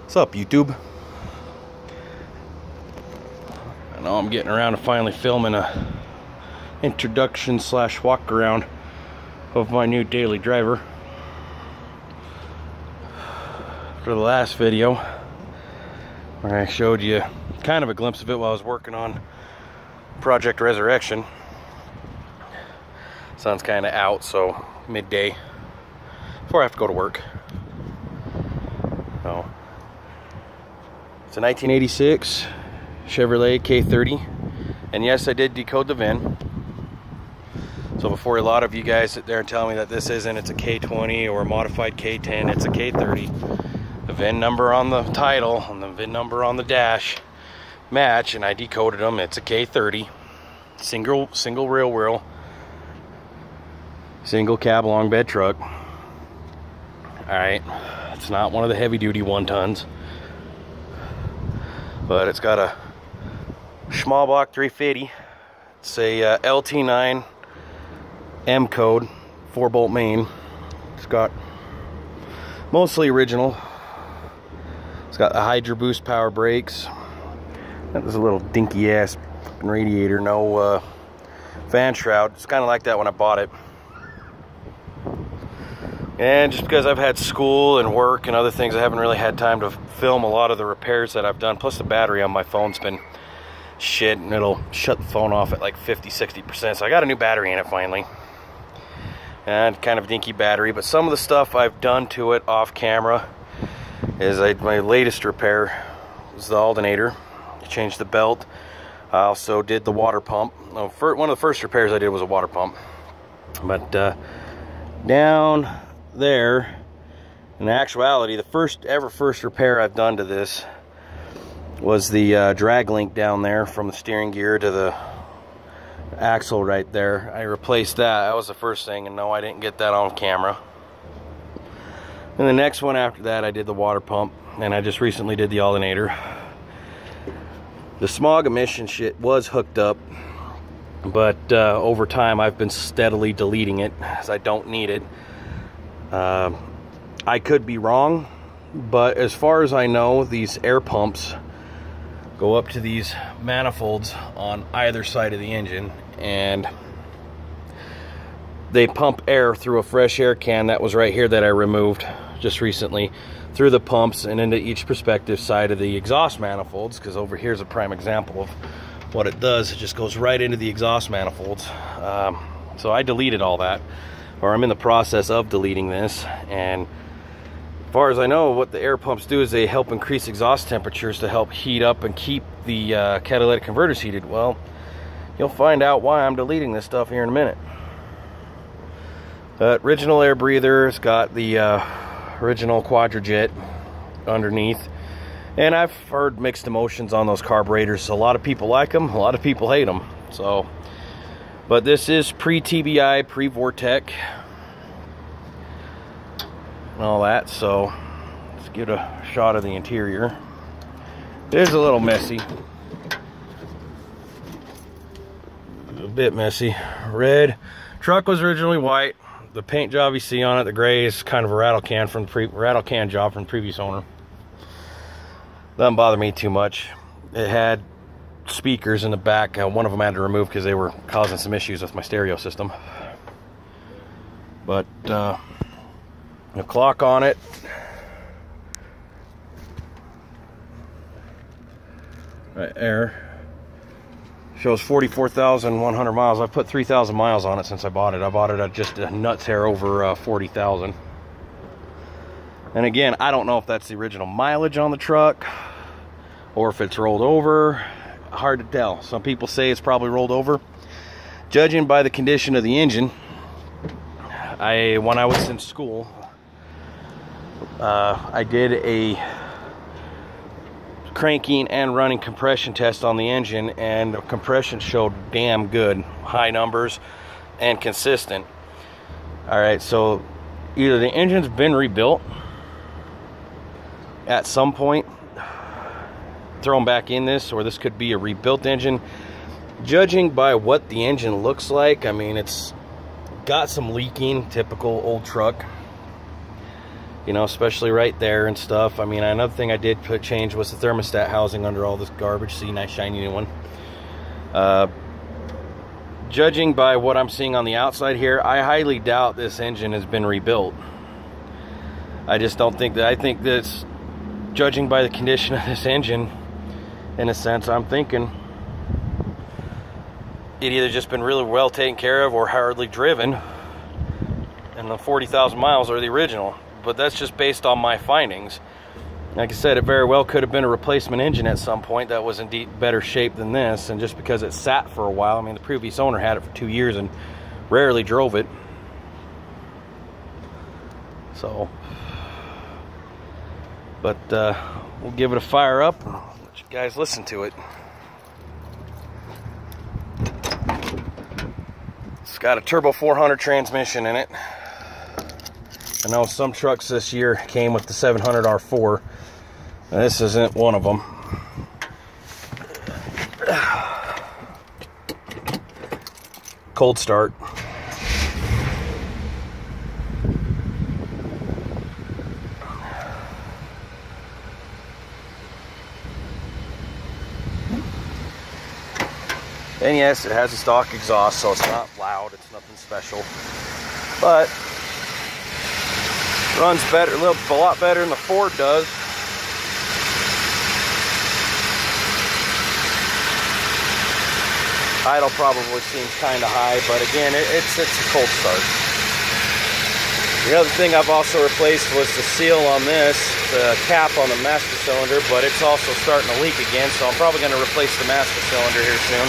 What's up, YouTube? I know I'm getting around to finally filming a introduction slash walk around of my new daily driver. For the last video where I showed you kind of a glimpse of it while I was working on Project Resurrection. Sun's kind of out, so midday before I have to go to work. So it's a 1986 Chevrolet K30, and yes, I did decode the VIN. So before a lot of you guys sit there and tell me that this isn't, it's a K20 or a modified K10, it's a K30. The VIN number on the title and the VIN number on the dash match, and I decoded them. It's a K30, single rear wheel, single cab long bed truck. All right, it's not one of the heavy duty 1-tons, but it's got a small block 350. It's a LT9 M code 4-bolt main. It's got mostly original. It's got a Hydro Boost power brakes. That was a little dinky ass radiator, no fan shroud. It's kind of like that when I bought it. And just because I've had school and work and other things, I haven't really had time to film a lot of the repairs that I've done. Plus the battery on my phone's been shit, and it'll shut the phone off at like 50-60%. So I got a new battery in it finally. And kind of dinky battery, but some of the stuff I've done to it off camera is my latest repair was the alternator. I changed the belt. I also did the water pump. One of the first repairs I did was a water pump. But down there, in actuality, the first repair I've done to this was the drag link down there from the steering gear to the axle right there. I replaced that. That was the first thing, and no, I didn't get that on camera. And the next one after that, I did the water pump, and I just recently did the alternator. The smog emission shit was hooked up, but over time I've been steadily deleting it as I don't need it. I could be wrong, but as far as I know, these air pumps go up to these manifolds on either side of the engine, and they pump air through a fresh air can that was right here that I removed just recently, through the pumps and into each respective side of the exhaust manifolds, because over here's a prime example of what it does. It just goes right into the exhaust manifolds. So I deleted all that, or I'm in the process of deleting this, and as far as I know, what the air pumps do is they help increase exhaust temperatures to help heat up and keep the catalytic converters heated. Well, you'll find out why I'm deleting this stuff here in a minute. Original air breather. It's got the original Quadrajet underneath. And I've heard mixed emotions on those carburetors. A lot of people like them, a lot of people hate them. So, but this is pre-TBI, pre-Vortec, and all that. So let's get a shot of the interior. It is a little messy, a bit messy. Red truck was originally white. The paint job you see on it, the gray, is kind of a rattle can job from the previous owner. Doesn't bother me too much. It had speakers in the back. One of them I had to remove because they were causing some issues with my stereo system. But the clock on it, right there, shows 44,100 miles. I've put 3,000 miles on it since I bought it. I bought it at just a nuts hair over 40,000. And again, I don't know if that's the original mileage on the truck or if it's rolled over. Hard to tell. Some people say it's probably rolled over. Judging by the condition of the engine, when I was in school, I did a cranking and running compression test on the engine, and the compression showed damn good, high numbers and consistent. All right, so either the engine's been rebuilt at some point, thrown back in this, or this could be a rebuilt engine. Judging by what the engine looks like, I mean, it's got some leaking, typical old truck. You know, especially right there and stuff. I mean, another thing I did change was the thermostat housing under all this garbage. See, nice shiny new one. Judging by what I'm seeing on the outside here, I highly doubt this engine has been rebuilt. I just don't think that. I think that's, judging by the condition of this engine, in a sense, I'm thinking it either just been really well taken care of or hardly driven, and the 40,000 miles are the original. But that's just based on my findings. Like I said, it very well could have been a replacement engine at some point that was in better shape than this, and just because it sat for a while, I mean, the previous owner had it for 2 years and rarely drove it. So, but we'll give it a fire up and let you guys listen to it. It's got a turbo 400 transmission in it. I know some trucks this year came with the 700 R4. This isn't one of them. Cold start. And yes, it has a stock exhaust, so it's not loud, it's nothing special. But runs better, a lot better than the Ford does. Idle probably seems kind of high, but again, it's a cold start. The other thing I've also replaced was the seal on this, the cap on the master cylinder, but it's also starting to leak again, so I'm probably going to replace the master cylinder here soon.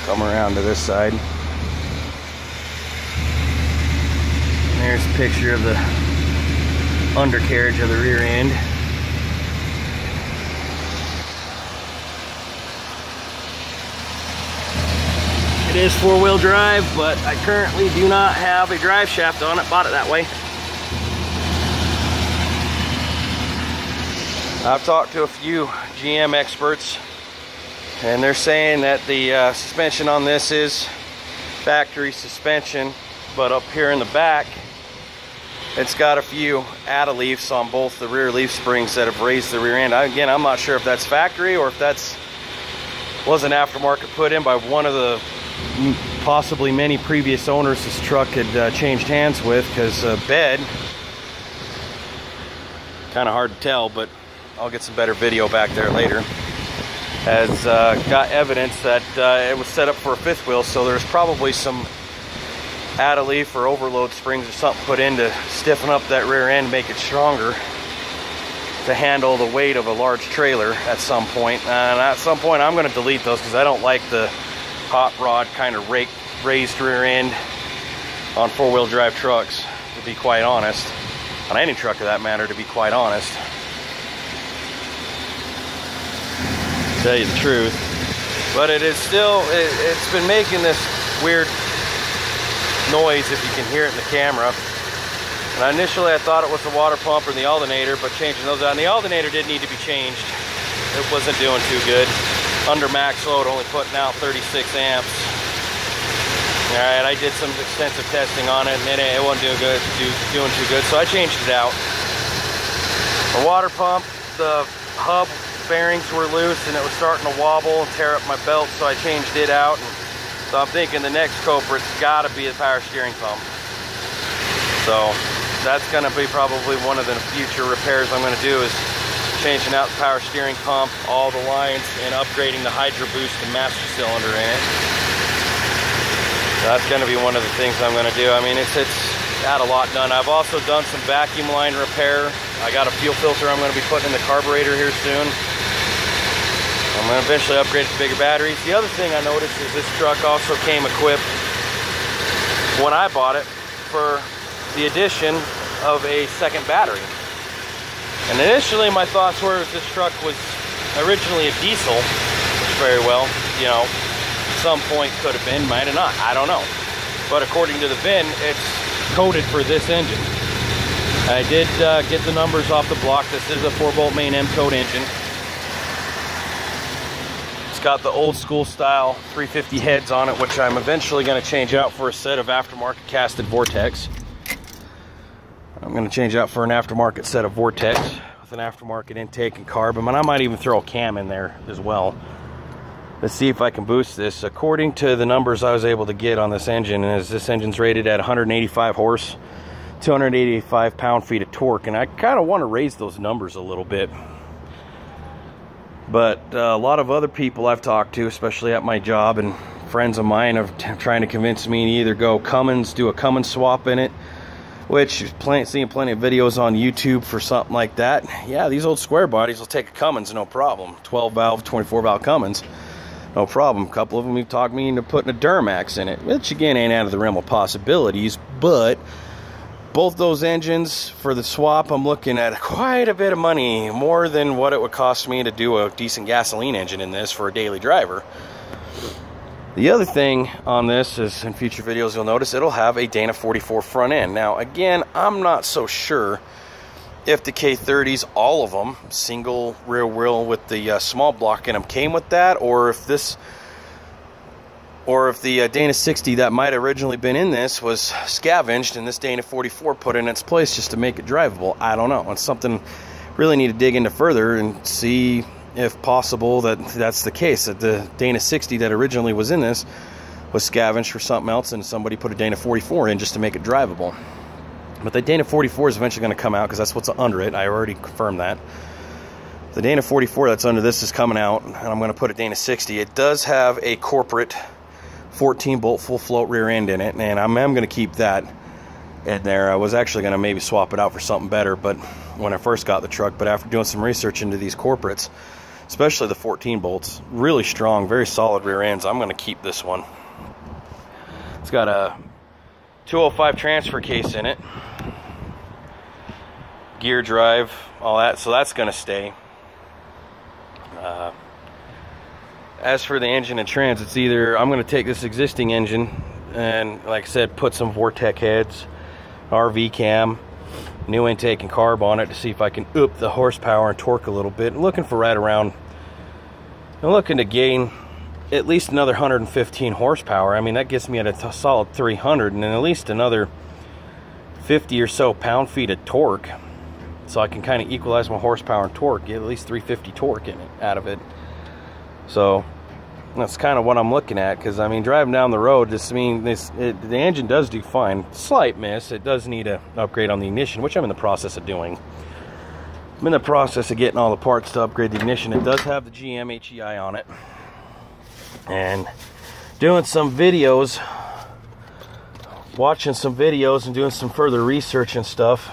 Come around to this side. There's a picture of the undercarriage of the rear end. It is four-wheel drive, but I currently do not have a drive shaft on it. Bought it that way. I've talked to a few GM experts, and they're saying that the suspension on this is factory suspension, but up here in the back, it's got a few add-a-leafs on both the rear leaf springs that have raised the rear end. Again, I'm not sure if that's factory or if that's was an aftermarket put in by one of the possibly many previous owners this truck had changed hands with, because bed, kind of hard to tell, but I'll get some better video back there later, has got evidence that it was set up for a fifth wheel, so there's probably some add-a-leaf or overload springs or something put in to stiffen up that rear end, make it stronger to handle the weight of a large trailer at some point. And at some point I'm going to delete those because I don't like the hot rod kind of raised rear end on four-wheel drive trucks, to be quite honest. On any truck of that matter, to be quite honest. To tell you the truth. But it is still, it's been making this weird noise, if you can hear it in the camera. And initially I thought it was the water pump or the alternator, but changing those out, and the alternator did need to be changed. It wasn't doing too good. Under max load, only putting out 36 amps. Alright, I did some extensive testing on it, and it wasn't doing too good, so I changed it out. The water pump, the hub bearings were loose and it was starting to wobble and tear up my belt, so I changed it out. And so I'm thinking the next culprit's got to be the power steering pump. So that's going to be probably one of the future repairs I'm going to do, is changing out the power steering pump, all the lines, and upgrading the Hydro Boost and master cylinder in it. So that's going to be one of the things I'm going to do. I mean, it's got a lot done. I've also done some vacuum line repair. I got a fuel filter I'm going to be putting in the carburetor here soon. I'm going to eventually upgrade it to bigger batteries. The other thing I noticed is this truck also came equipped, when I bought it, for the addition of a second battery. And initially my thoughts were this truck was originally a diesel, which very well, you know, at some point could have been, might have not, I don't know. But according to the VIN, it's coded for this engine. I did get the numbers off the block. This is a 4-bolt main M code engine. It's got the old school style 350 heads on it, which I'm eventually going to change out for a set of aftermarket casted Vortex. I'm going to change out for an aftermarket set of Vortex with an aftermarket intake and carb. And I might even throw a cam in there as well. Let's see if I can boost this. According to the numbers I was able to get on this engine, is this engine's rated at 185 horse, 285 pound-feet of torque, and I kind of want to raise those numbers a little bit. But a lot of other people I've talked to, especially at my job, and friends of mine are trying to convince me to either go Cummins, do a Cummins swap in it, which seeing plenty of videos on YouTube for something like that. Yeah, these old square bodies will take a Cummins, no problem. 12 valve, 24 valve Cummins, no problem. A couple of them have talked me into putting a Duramax in it, which again ain't out of the realm of possibilities, but both those engines for the swap, I'm looking at quite a bit of money, more than what it would cost me to do a decent gasoline engine in this for a daily driver. The other thing on this is, in future videos you'll notice, it'll have a Dana 44 front end. Now again, I'm not so sure if the K30s, all of them, single rear wheel with the small block in them, came with that, or if the Dana 60 that might have originally been in this was scavenged and this Dana 44 put in its place just to make it drivable. I don't know. It's something really need to dig into further and see if possible that's the case, that the Dana 60 that originally was in this was scavenged for something else and somebody put a Dana 44 in just to make it drivable. But the Dana 44 is eventually going to come out because that's what's under it. I already confirmed that. The Dana 44 that's under this is coming out, and I'm going to put a Dana 60. It does have a corporate 14-bolt full float rear end in it, and I'm going to keep that in there. I was actually going to maybe swap it out for something better, but when I first got the truck, but after doing some research into these corporates, especially the 14 bolts, really strong, very solid rear ends, I'm going to keep this one. It's got a 205 transfer case in it, gear drive, all that, so that's going to stay. As for the engine and trans, it's either I'm going to take this existing engine and, like I said, put some Vortex heads, RV cam, new intake and carb on it to see if I can up the horsepower and torque a little bit. I'm looking for right around, I'm looking to gain at least another 115 horsepower. I mean, that gets me at a solid 300, and then at least another 50 or so pound-feet of torque, so I can kind of equalize my horsepower and torque, get at least 350 torque in it, out of it. So that's kind of what I'm looking at, because I mean, driving down the road, the engine does do fine. Slight miss, it does need an upgrade on the ignition, which I'm in the process of doing. I'm in the process of getting all the parts to upgrade the ignition. It does have the GM HEI on it, and doing some videos, watching some videos and doing some further research and stuff.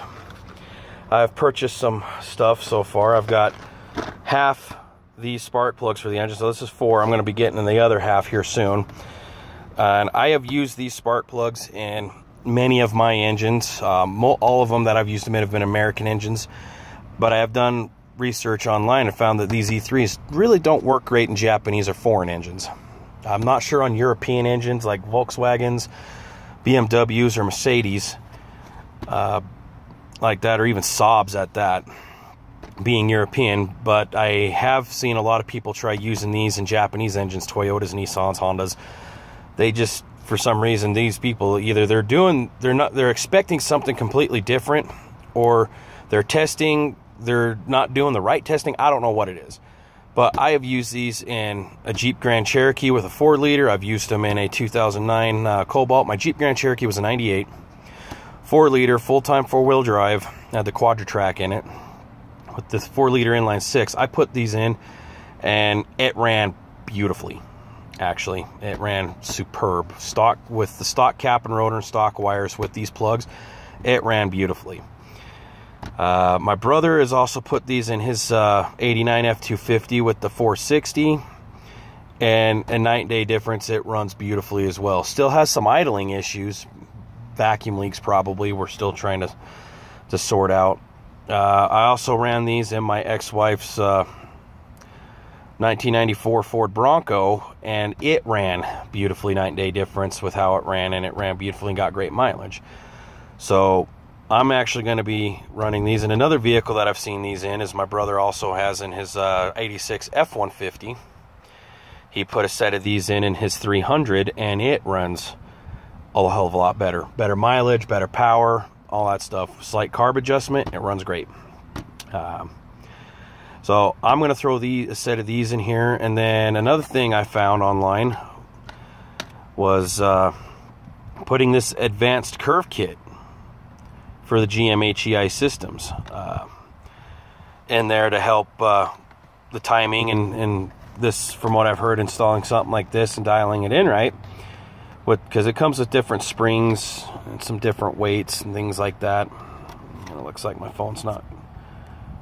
I've purchased some stuff so far. I've got half these spark plugs for the engine, so this is 4. I'm going to be getting in the other half here soon, and I have used these spark plugs in many of my engines. All of them that I've used them in have been American engines, but I have done research online and found that these E3s really don't work great in Japanese or foreign engines. I'm not sure on European engines like Volkswagens, BMWs, or Mercedes like that, or even Saabs at that, being European, but I have seen a lot of people try using these in Japanese engines, Toyotas, Nissans, Hondas. They just, for some reason, these people, either they're expecting something completely different, or they're not doing the right testing. I don't know what it is. But I have used these in a Jeep Grand Cherokee with a 4-liter. I've used them in a 2009 Cobalt. My Jeep Grand Cherokee was a 98. 4-liter, full-time 4-wheel drive. Had the Quadra-Track in it with the 4-liter inline 6. I put these in, and it ran beautifully. Actually, it ran superb. Stock, with the stock cap and rotor and stock wires with these plugs, it ran beautifully. My brother has also put these in his 89 F250 with the 460, and a night and day difference. It runs beautifully as well. Still has some idling issues, vacuum leaks probably, we're still trying to sort out. I also ran these in my ex-wife's 1994 Ford Bronco, and it ran beautifully, night and day difference with how it ran, and it ran beautifully and got great mileage. So I'm actually going to be running these in another vehicle that I've seen these in, as my brother also has in his 86 F-150. He put a set of these in his 300, and it runs a hell of a lot better. Better mileage, better power, all that stuff. Slight carb adjustment, it runs great. So I'm going to throw a set of these in here. And then another thing I found online was putting this advanced curve kit for the GM HEI systems in there to help the timing and this, from what I've heard, installing something like this and dialing it in right, because it comes with different springs and some different weights and things like that. And it looks like my phone's not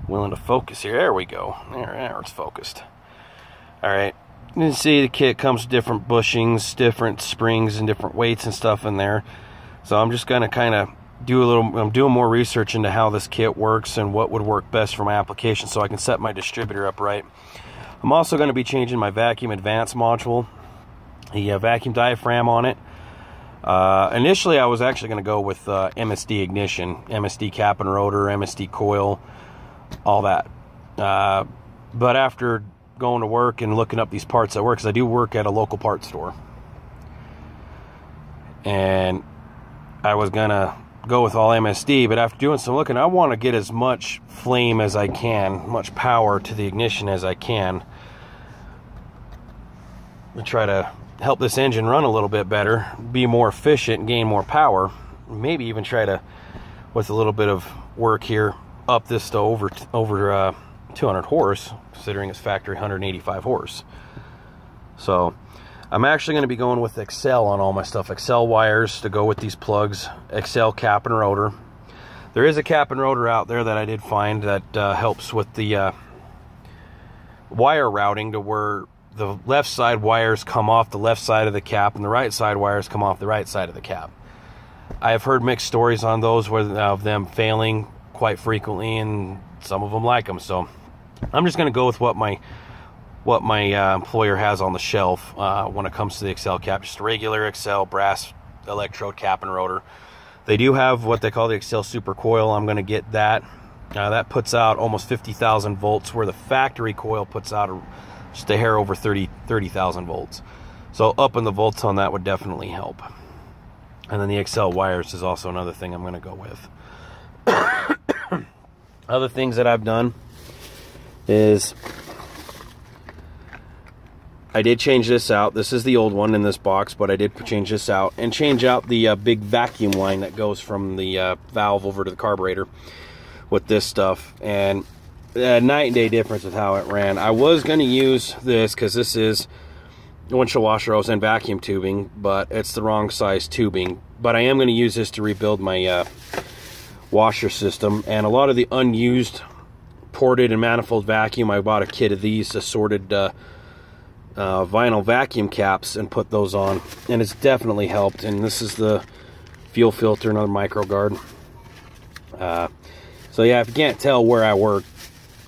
willing to focus here. There we go. There it's focused. All right. You can see the kit comes with different bushings, different springs, and different weights and stuff in there. So I'm just going to kind of I'm doing more research into how this kit works and what would work best for my application so I can set my distributor up right. I'm also going to be changing my vacuum advance module, the vacuum diaphragm on it. Initially, I was actually going to go with MSD ignition, MSD cap and rotor, MSD coil, all that. But after going to work and looking up these parts at work, because I do work at a local parts store, and I was going to go with all MSD, but after doing some looking, I want to get as much flame as I can, much power to the ignition as I can, to try to help this engine run a little bit better, be more efficient, gain more power, maybe even try to, with a little bit of work here, up this to over 200 horse, considering it's factory 185 horse. So I'm actually going to be going with Excel on all my stuff. Excel wires to go with these plugs. Excel cap and rotor. There is a cap and rotor out there that I did find that helps with the wire routing, to where the left side wires come off the left side of the cap and the right side wires come off the right side of the cap. I have heard mixed stories on those, of them failing quite frequently, and some of them like them. So I'm just going to go with what my employer has on the shelf when it comes to the Excel cap. Just a regular Excel brass electrode cap and rotor. They do have what they call the Excel super coil. I'm going to get that. That puts out almost 50,000 volts, where the factory coil puts out just a hair over 30,000 volts. So upping the volts on that would definitely help. And then the Excel wires is also another thing I'm going to go with. Other things that I've done is I did change this out. This is the old one in this box, but I did change this out and change out the big vacuum line that goes from the valve over to the carburetor with this stuff. And night and day difference with how it ran. I was going to use this because this is windshield washer hose and vacuum tubing, but it's the wrong size tubing. But I am going to use this to rebuild my washer system. And a lot of the unused ported and manifold vacuum, I bought a kit of these assorted vinyl vacuum caps and put those on, and it's definitely helped. And this is the fuel filter, another micro guard. So yeah, if you can't tell where I work,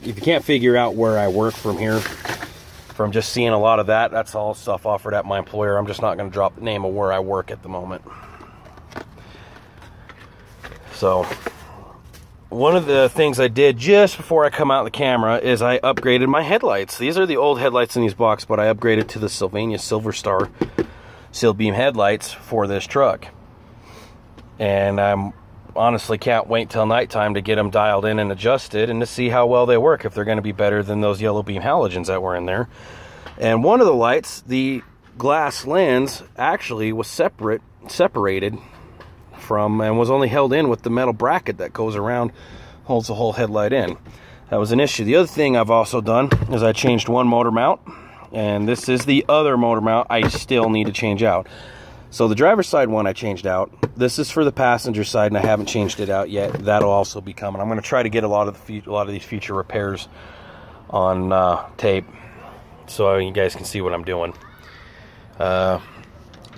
if you can't figure out where I work from here, from just seeing a lot of that, that's all stuff offered at my employer. I'm just not going to drop the name of where I work at the moment. So one of the things I did just before I come out of the camera is I upgraded my headlights. These are the old headlights in these boxes, but I upgraded to the Sylvania Silver Star sealed beam headlights for this truck. And I'm honestly can't wait till nighttime to get them dialed in and adjusted and to see how well they work, if they're going to be better than those yellow beam halogens that were in there. And one of the lights, the glass lens, actually was separated from, and was only held in with the metal bracket that goes around, holds the whole headlight in. That was an issue. The other thing I've also done is I changed one motor mount, and this is the other motor mount I still need to change out. So the driver's side one I changed out. This is for the passenger side, and I haven't changed it out yet. That'll also be coming. I'm going to try to get a lot of these future repairs on tape, so you guys can see what I'm doing.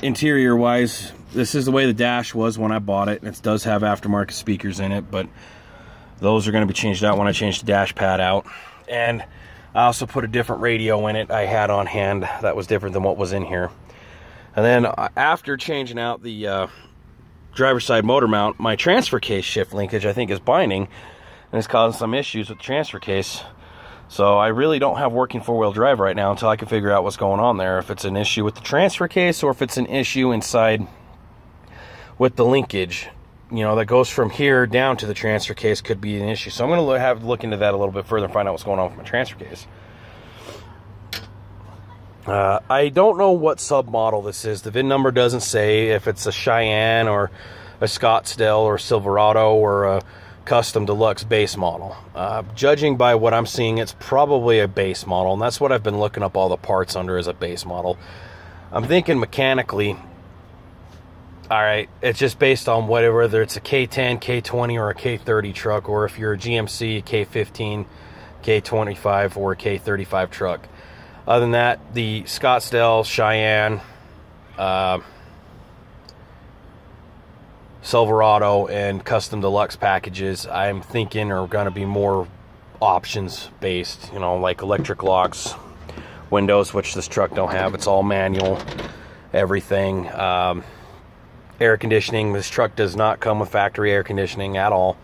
Interior wise, this is the way the dash was when I bought it. It does have aftermarket speakers in it, but those are going to be changed out when I change the dash pad out. And I also put a different radio in it I had on hand that was different than what was in here. And then after changing out the driver's side motor mount, my transfer case shift linkage I think is binding, and it's causing some issues with the transfer case. So I really don't have working four-wheel drive right now until I can figure out what's going on there. If it's an issue with the transfer case or if it's an issue inside with the linkage, you know, that goes from here down to the transfer case could be an issue. So I'm going to have to look into that a little bit further and find out what's going on with my transfer case. I don't know what submodel this is. The VIN number doesn't say if it's a Cheyenne or a Scottsdale or Silverado or a custom deluxe base model. Judging by what I'm seeing, it's probably a base model, and that's what I've been looking up all the parts under, as a base model. I'm thinking mechanically, all right, it's just based on whether it's a K10, K20, or a K30 truck, or if you're a GMC, K15, K25, or a K35 truck. Other than that, the Scottsdale, Cheyenne, Silverado, and custom deluxe packages, I'm thinking are going to be more options based, you know, like electric locks, windows, which this truck don't have. It's all manual, everything. Air conditioning, this truck does not come with factory air conditioning at all.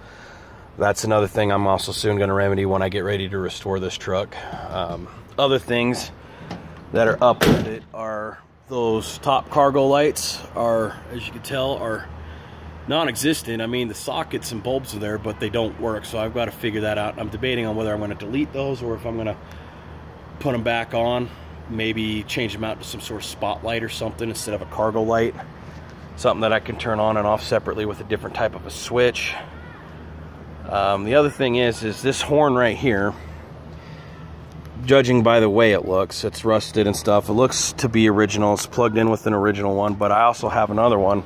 That's another thing I'm also soon going to remedy when I get ready to restore this truck. Other things that are up with it are those top cargo lights are, as you can tell, are non-existent. I mean, the sockets and bulbs are there, but they don't work, so I've got to figure that out. I'm debating on whether I'm going to delete those or if I'm going to put them back on, maybe change them out to some sort of spotlight or something instead of a cargo light, something that I can turn on and off separately with a different type of a switch. The other thing is this horn right here, judging by the way it looks, it's rusted and stuff. It looks to be original. It's plugged in with an original one, but I also have another one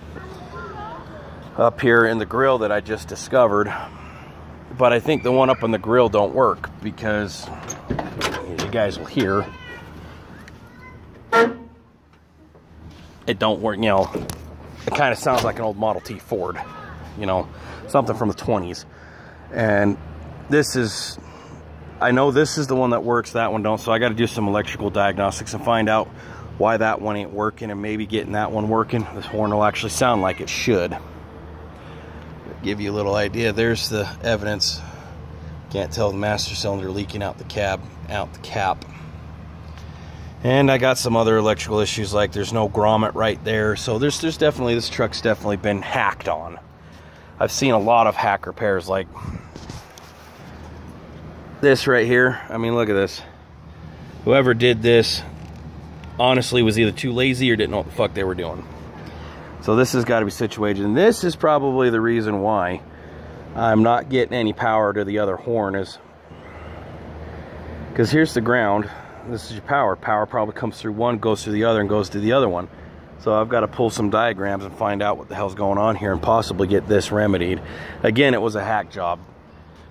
up here in the grill that I just discovered. But I think the one up on the grill don't work because, as you guys will hear, it don't work. You know, it kind of sounds like an old Model T Ford, you know, something from the 20s. And this is, I know this is the one that works, that one don't, so I got to do some electrical diagnostics and find out why that one ain't working, and maybe getting that one working, this horn will actually sound like it should. Give you a little idea. There's the evidence. Can't tell the master cylinder leaking out the cap. And I got some other electrical issues, like there's no grommet right there. So there's definitely, this truck's definitely been hacked on. I've seen a lot of hack repairs like this right here. I mean, look at this. Whoever did this honestly was either too lazy or didn't know what the fuck they were doing. So this has got to be situated, and this is probably the reason why I'm not getting any power to the other horn, is because here's the ground, this is your power. Power probably comes through one, goes through the other, and goes to the other one. So I've got to pull some diagrams and find out what the hell's going on here and possibly get this remedied. Again, it was a hack job.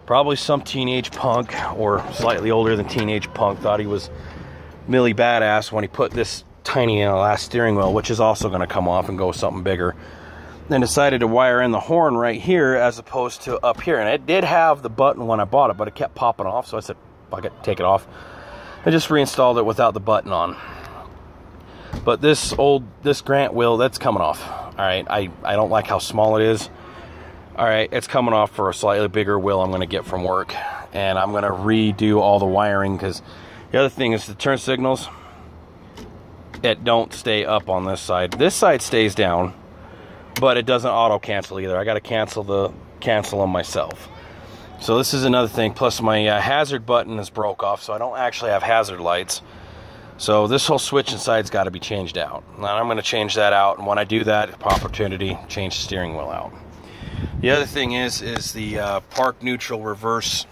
Probably some teenage punk, or slightly older than teenage punk, thought he was Millie badass when he put this tiny last steering wheel, which is also going to come off and go something bigger, then decided to wire in the horn right here as opposed to up here. And it did have the button when I bought it, but it kept popping off, so I said, fuck it, take it off. I just reinstalled it without the button on. But this Grant wheel, that's coming off. All right, I don't like how small it is. All right, it's coming off for a slightly bigger wheel I'm going to get from work, and I'm going to redo all the wiring, because the other thing is the turn signals, it don't stay up on this side. This side stays down, but it doesn't auto cancel either. I got to cancel them myself. So this is another thing. Plus my hazard button is broke off, so I don't actually have hazard lights. So this whole switch inside's got to be changed out. And I'm going to change that out, and when I do that, opportunity, change the steering wheel out. The other thing is the park neutral reverse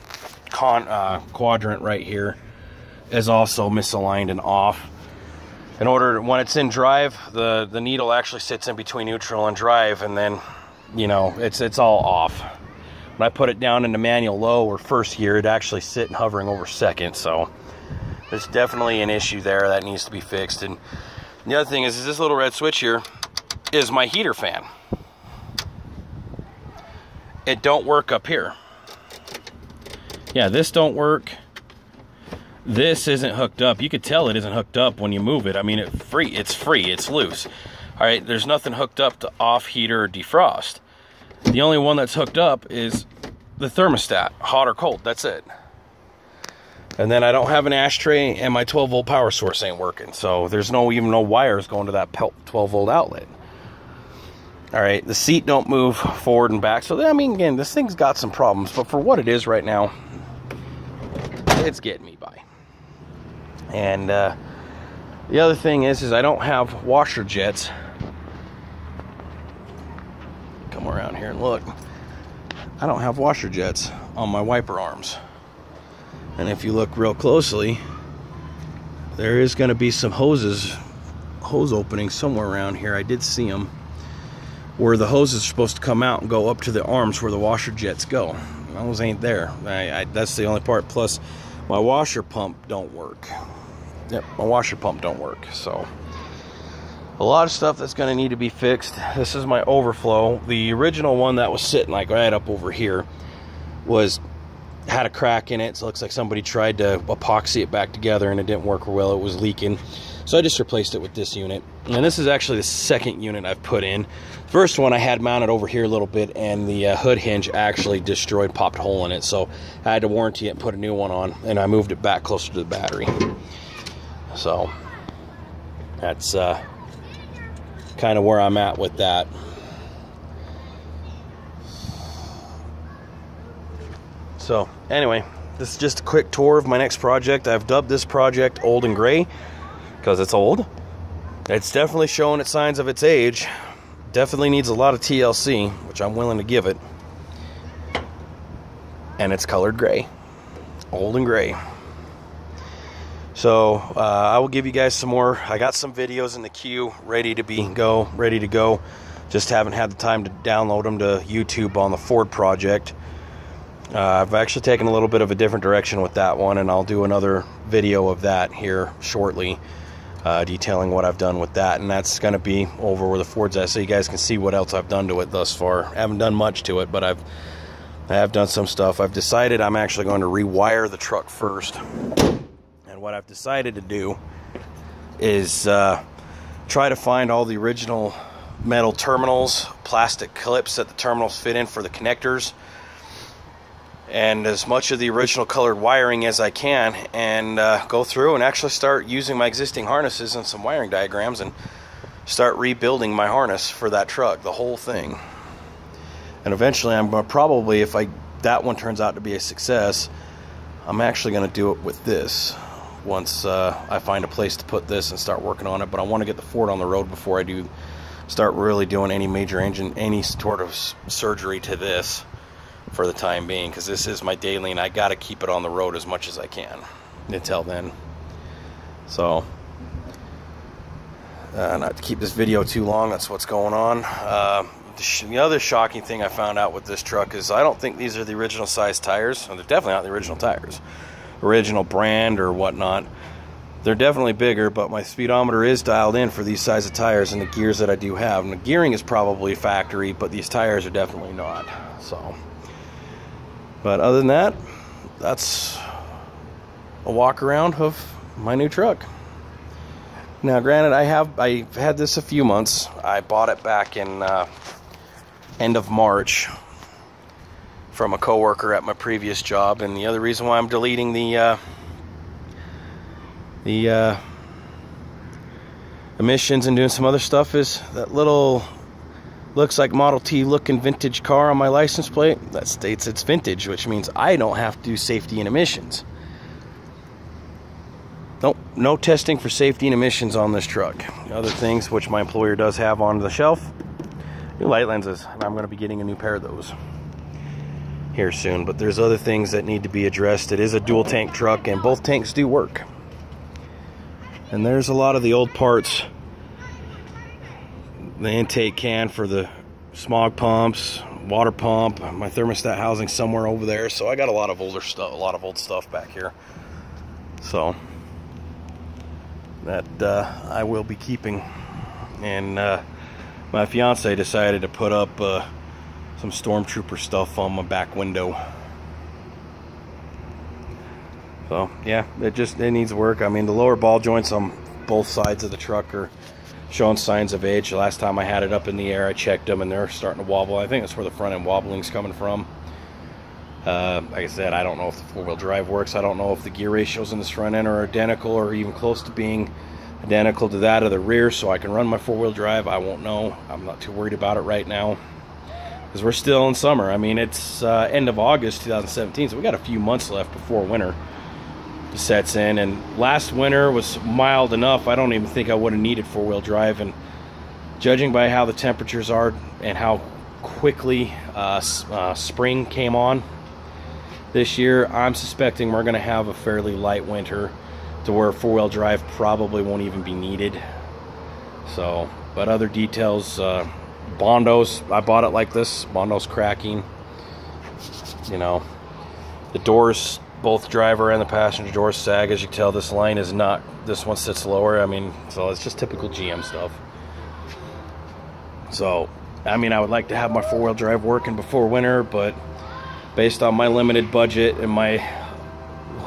quadrant right here is also misaligned and off. In order, when it's in drive, the needle actually sits in between neutral and drive, and then, you know, it's all off. When I put it down into manual low or first gear, it actually sit hovering over second. So there's definitely an issue there that needs to be fixed. And the other thing is this little red switch here is my heater fan. It don't work up here. Yeah, this don't work. This isn't hooked up. You could tell it isn't hooked up when you move it. I mean, it's free, it's loose. All right, there's nothing hooked up to off, heater, or defrost. The only one that's hooked up is the thermostat, hot or cold, that's it. And then I don't have an ashtray, and my 12-volt power source ain't working. So there's even no wires going to that 12-volt outlet. All right, the seat don't move forward and back. So, I mean, again, this thing's got some problems. But for what it is right now, it's getting me by. And the other thing is I don't have washer jets. Come around here and look. I don't have washer jets on my wiper arms. And if you look real closely, there is going to be some hose openings somewhere around here. I did see them, where the hoses are supposed to come out and go up to the arms where the washer jets go. Those ain't there. That's the only part. Plus, my washer pump don't work. Yep, my washer pump don't work. So, a lot of stuff that's going to need to be fixed. This is my overflow. The original one that was sitting like right up over here had a crack in it, so it looks like somebody tried to epoxy it back together and it didn't work well. It was leaking, so I just replaced it with this unit. And this is actually the second unit I've put in. First one I had mounted over here a little bit, and the hood hinge actually popped a hole in it, so I had to warranty it and put a new one on, and I moved it back closer to the battery. So that's kind of where I'm at with that. So anyway, this is just a quick tour of my next project. I've dubbed this project Old and Gray because it's old. It's definitely showing its signs of its age. Definitely needs a lot of TLC, which I'm willing to give it. And it's colored gray. Old and Gray. So I will give you guys some more. I got some videos in the queue ready to go. Just haven't had the time to download them to YouTube on the Ford project. I've actually taken a little bit of a different direction with that one, and I'll do another video of that here shortly, detailing what I've done with that. And that's going to be over where the Ford's at, so you guys can see what else I've done to it thus far. I haven't done much to it, but I have done some stuff. I've decided I'm actually going to rewire the truck first. And what I've decided to do is try to find all the original metal terminals, plastic clips that the terminals fit in for the connectors, and as much of the original colored wiring as I can, and go through and actually start using my existing harnesses and some wiring diagrams and start rebuilding my harness for that truck, the whole thing. And eventually I'm going to probably, if that one turns out to be a success, I'm actually going to do it with this once I find a place to put this and start working on it. But I want to get the Ford on the road before I do start really doing any major engine, any sort of surgery to this for the time being, because this is my daily and I got to keep it on the road as much as I can until then. So not to keep this video too long, that's what's going on. The other shocking thing I found out with this truck is I don't think these are the original size tires. Well, they're definitely not the original tires, original brand or whatnot. They're definitely bigger, but my speedometer is dialed in for these size of tires and the gears that I do have. And the gearing is probably factory, but these tires are definitely not. So, but other than that, that's a walk around of my new truck. Now, granted, I've had this a few months. I bought it back in end of March from a coworker at my previous job, and the other reason why I'm deleting the emissions and doing some other stuff is that little, looks like Model T looking vintage car on my license plate that states it's vintage, which means I don't have to do safety and emissions. Nope, no testing for safety and emissions on this truck. Other things which my employer does have on the shelf, new light lenses, and I'm going to be getting a new pair of those here soon. But there's other things that need to be addressed. It is a dual tank truck, and both tanks do work. And there's a lot of the old parts, the intake can for the smog pumps, water pump, my thermostat housing somewhere over there. So I got a lot of older stuff, a lot of old stuff back here. So that I will be keeping. And my fiance decided to put up some stormtrooper stuff on my back window. So yeah, it needs work. I mean, the lower ball joints on both sides of the truck are showing signs of age. The last time I had it up in the air, I checked them and they're starting to wobble. I think that's where the front end wobbling's coming from. Like I said, I don't know if the four-wheel drive works. I don't know if the gear ratios in this front end are identical or even close to being identical to that of the rear, so I can run my four-wheel drive. I won't know. I'm not too worried about it right now because we're still in summer. I mean, it's end of August 2017, so we got a few months left before winter sets in. And last winter was mild enough. I don't even think I would have needed four-wheel drive, and judging by how the temperatures are and how quickly spring came on this year, I'm suspecting we're going to have a fairly light winter to where four-wheel drive probably won't even be needed. So, but other details, Bondo's, I bought it like this. Bondo's cracking. You know, the doors, both driver and the passenger doors sag. As you can tell, this line is not, this one sits lower. I mean, so it's just typical GM stuff. So, I mean, I would like to have my four-wheel drive working before winter, but based on my limited budget and my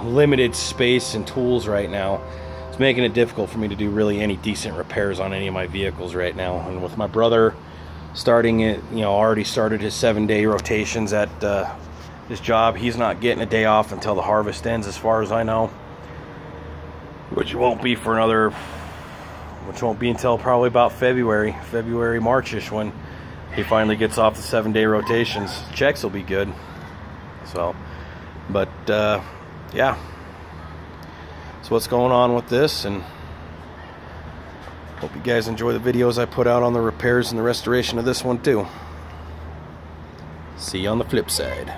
limited space and tools right now, it's making it difficult for me to do really any decent repairs on any of my vehicles right now. And with my brother starting it, you know, already started his 7-day rotations at his job, he's not getting a day off until the harvest ends, as far as I know, which won't be until probably about February, Marchish, when he finally gets off the 7-day rotations. Checks will be good. So, but yeah, so what's going on with this, and hope you guys enjoy the videos I put out on the repairs and the restoration of this one too. See you on the flip side.